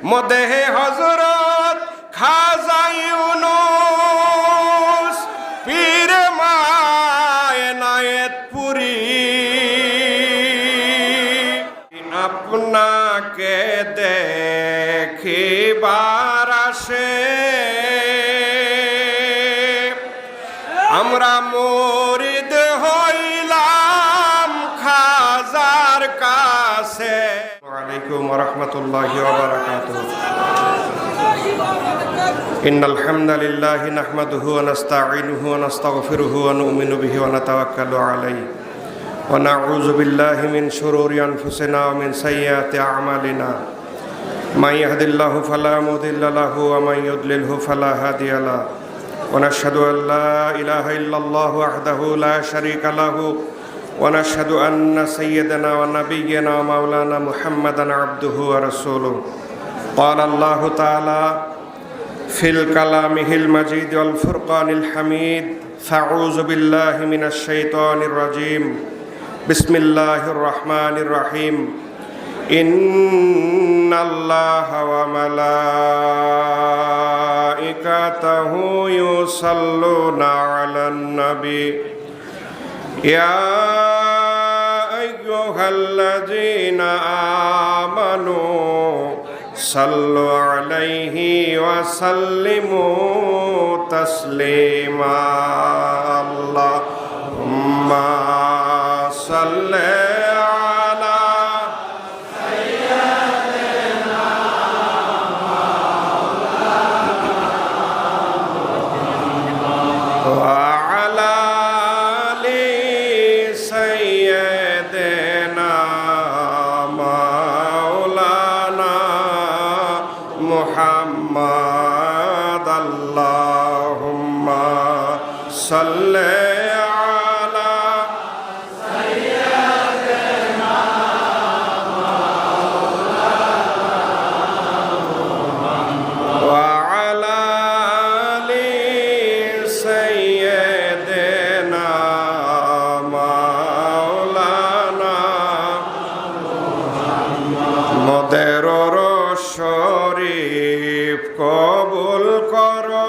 মদেহে হযরত খাজা ইউনূস পীর মায়নায়েতপুরী আপনাকে দেখিবার আসে আমরা মুরিদ হইলাম খাজার কাছে। ওয়ালাইকুম রাহমাতুল্লাহি ওয়া বারাকাতুহু। ইন্নাল হামদালিল্লাহি নাহমাদুহু ওয়া নাস্তাঈনুহু ওয়া নাস্তাগফিরুহু ওয়া নু'মিনু বিহি ওয়া নাতাওয়াক্কালু আলাইহি ওয়া নাউযু বিল্লাহি মিন শুরুরি আনফুসিনা ওয়া মিন সাইয়্যাতি আ'মালিনা মান ইয়াহদিল্লাহু ফালা মুদিল্লা লাহু ওয়া মান ইউদ্লিলহু ফালা হাদিয়া লাহু ওয়া নাশহাদু আল লা ইলাহা ইল্লাল্লাহু ওয়াহদাহু লা শারীকা লাহু ওয়া নাশহাদু আন্না সাইয়্যিদানা ওয়া নাবিয়্যানা ওয়া মাওলানা মুহাম্মাদান আবদুহু ওয়া রাসূলুহু। ক্বালা আল্লাহু তাআলা ফিল কালামিহিল মাজিদ ওয়াল ফুরকানিল হামিদ ফাউযু বিল্লাহি মিনাশ শাইতানির রাজিম বিসমিল্লাহির রহমানির রহিম ইন্নাল্লাহা ওয়া মালাইকাতাহু ইউসাল্লুনা আলান নবী ইয়া আইয়ুহাল্লাযীনা আমানু সাল্লু আলাইহি ওয়া সাল্লিমু তাসলিমা। আল্লাহুম্মা সাল্লি আলা সাইয়্যিদিনা ওয়া আলা আলি সাইয়্যিদিনা মুহাম্মদ। আল্লাহুম্মা সাল্লি আলা সাইয়্যিদিনা ওয়া আলা আলি সাইয়্যিদিনা মাওলানা মোদের শরীফ কবুল করো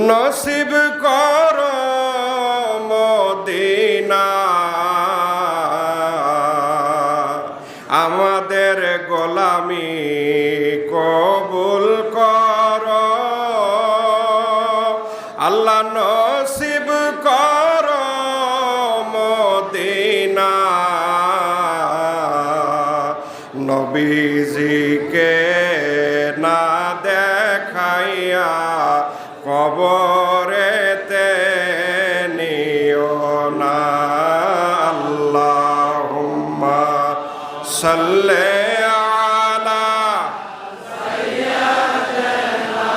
নসিব করো মদিনা আমাদের গোলামি কবুল করো আল্লাহ নসিব করো মদিনা নবীজিকে না দেখাইয়া কবরেতে নিও না। আল্লাহুম্মা সাল্লি আলা সাইয়্যিদিনা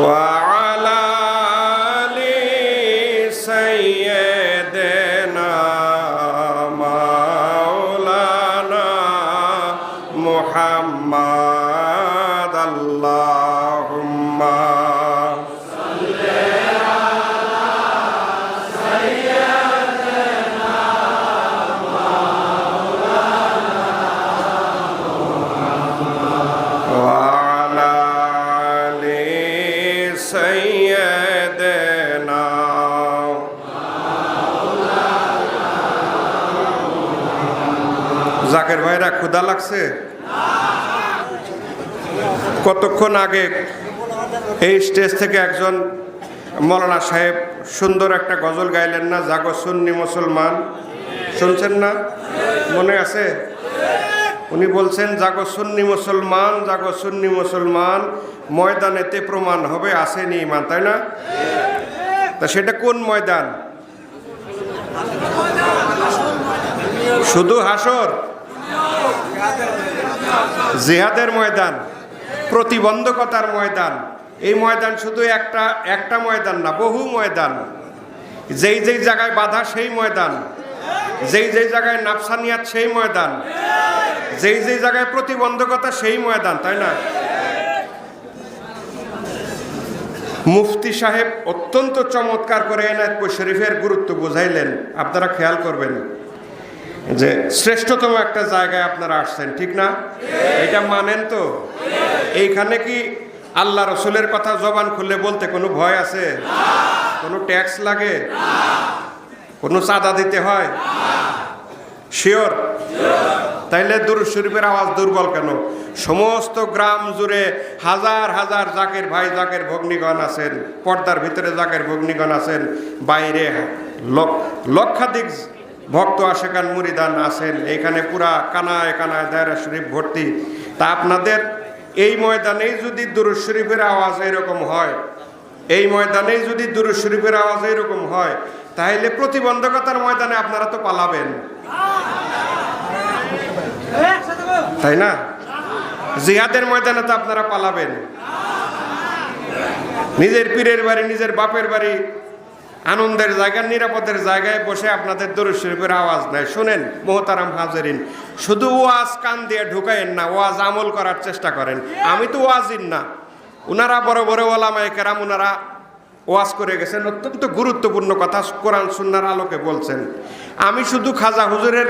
ওয়া আলা আলি সাইয়্যিদিনা মাওলানা মুহাম্মদ। আল্লাহুম্মা সাল্লি আলা সাইয়্যিদিনা মাওলানা ওয়া আলা আলি সাইয়্যিদিনা। জাকের ভাইরা ক্ষুধা লাগছে? কতক্ষণ আগে এই স্টেজ থেকে একজন মৌলানা সাহেব সুন্দর একটা গজল গাইলেন না, জাগো সুন্নি মুসলমান, শুনছেন না? মনে আছে? উনি বলছেন জাগো সুন্নি মুসলমান, জাগো সুন্নি মুসলমান, ময়দানেতে প্রমাণ হবে আসেনি ইমান, তাই না? তা সেটা কোন ময়দান? শুধু হাসর? জিহাদের ময়দান, প্রতিবন্ধকতার ময়দান। এই ময়দান শুধু একটা ময়দান না, বহু ময়দান। যেই যেই জায়গায় বাধা সেই ময়দান, যেই যেই জায়গায় নাফসানিয়াত সেই ময়দান, যেই যেই জায়গায় প্রতিবন্ধকতা সেই ময়দান, তাই না? মুফতি সাহেব অত্যন্ত চমৎকার করে এনায়েতপুর শরীফের গুরুত্ব বুঝাইলেন। আপনারা খেয়াল করবেন যে শ্রেষ্ঠতম একটা জায়গায় আপনারা আসছেন, ঠিক না? এটা মানেন তো? এইখানে কি আল্লাহ রসুলের কথা জবান খুলে বলতে কোনো ভয় আছে? কোনো ট্যাক্স লাগে? কোনো চাঁদা দিতে হয়? শিওর? তাইলে দুরূদ শরীফের আওয়াজ দুর্বল কেন? সমস্ত গ্রাম জুড়ে হাজার হাজার জাকের ভাই জাকের ভগ্নীগণ আছেন, পর্দার ভিতরে জাকের ভগ্নীগণ আছেন, বাইরে লক্ষাধিক ভক্ত আশেকান মুরিদান আছেন, এইখানে পুরা কানায় কানায় দায়রা শরীফ ভর্তি। তা আপনাদের এই ময়দানেই যদি দুরূদ শরীফের আওয়াজ এরকম হয়, এই ময়দানেই যদি দুরূদ শরীফের আওয়াজ এরকম হয়, তাহলে প্রতিবন্ধকতার ময়দানে আপনারা তো পালাবেন, তাই না? জিহাদের ময়দানে তো আপনারা পালাবেন। নিজের পীরের বাড়ি, নিজের বাপের বাড়ি, আনন্দের জায়গায়, নিরাপদের জায়গায় বসে আপনাদের দুরূদ শরীফের আওয়াজ নাই। শুনেন মোহতারাম হাজেরিন, শুধু ওয়াজ কান দিয়ে ঢুকায়েন না, ওয়াজ আমল করার চেষ্টা করেন। আমি তো ওয়াজিন না, উনারা বড় বড় ওলামায়ে কেরাম উনারা ওয়াজ করে গেছেন, অত্যন্ত গুরুত্বপূর্ণ কথা কোরআন সুন্নাহর আলোকে বলছেন। আমি শুধু খাজা হুজুরের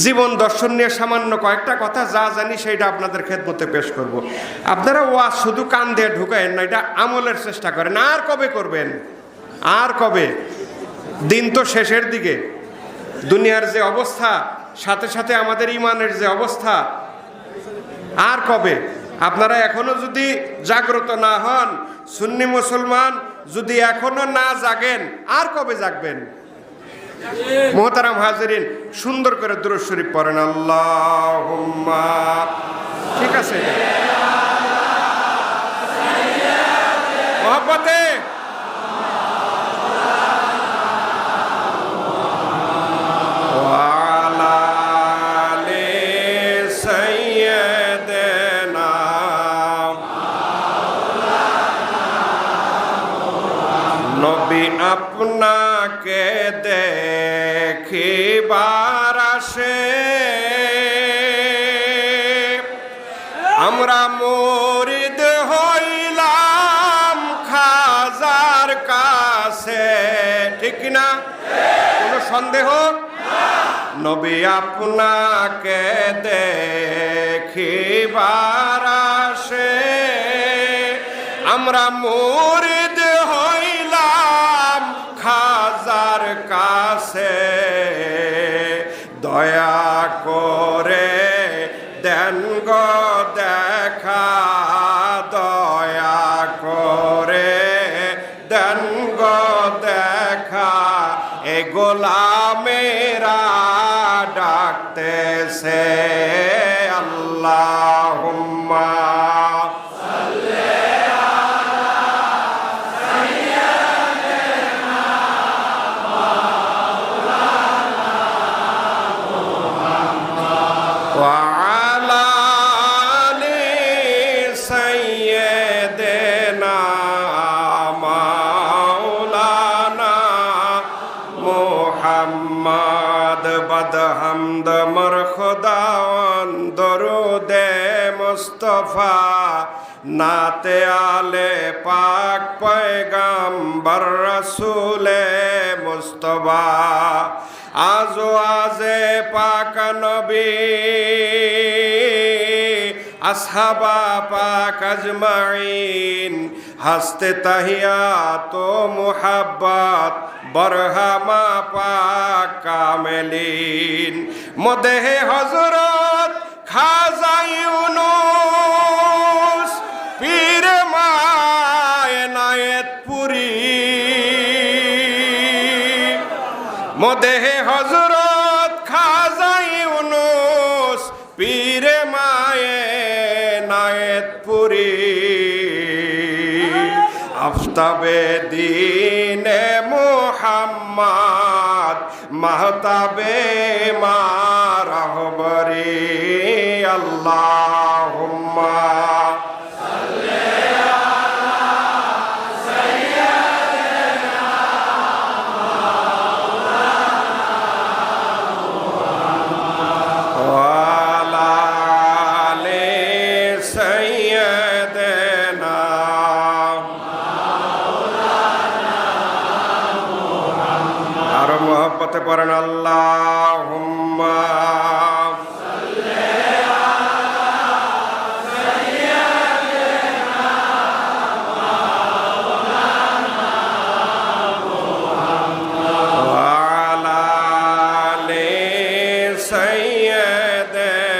জীবন দর্শন নিয়ে সামান্য কয়েকটা কথা যা জানি সেইটা আপনাদের খেদমতে পেশ করব। আপনারা ওয়াজ শুধু কান দিয়ে ঢুকায়েন না, এটা আমলের চেষ্টা করেন। আর কবে করবেন? আর কবে? দিন তো শেষের দিকে, দুনিয়ার যে অবস্থা, সাথে সাথে আমাদের ইমানের যে অবস্থা, আর কবে? আপনারা এখনো যদি জাগ্রত না হন, সুন্নি মুসলমান যদি এখনো না জাগেন, আর কবে জাগবেন? মোহতারাম হাজেরিন, সুন্দর করে দুরূদ শরীফ পড়েন। আল্লাহুম্মা, ঠিক আছে? মহব্বতে নবী আপনাকে দেখিবার আসে, আমরা মুরিদ হইলাম খাজার কাছে, ঠিক না? কোনো সন্দেহ? নবী আপনাকে দেখিবার আসে, আমরা মুরিদ হইলাম খাজার কাছে, দয়া করে দেন গো দেখা, দয়া করে দেন গো দেখা, এ গোলামেরা ডাকতেছে। আল্লাহুম্মা হামদ মর খোদাওয়ান দরুদে মুস্তফা, নাতে আলে পাক পয়গম্বর রসুলে মুস্তফা, আজো আজে পাক নবী আসহাবা পাক আজমাইন, হস্তে তাহিয়াত ও মুহাব্বত বরহামা পাক কামেলিন, মদেহে হযরত খাজা ইউনূস পীর এনায়েতপুরী, মদেহে হযরত খাজা ইউনূস পীর এনায়েতপুরী, আফতাবে দীনে মুহাম্মদ মাহতাবে মা রাহবরি। আল্লাহুম্মা পড়েন আল্লাহুম্মা وعلى آل سيدنا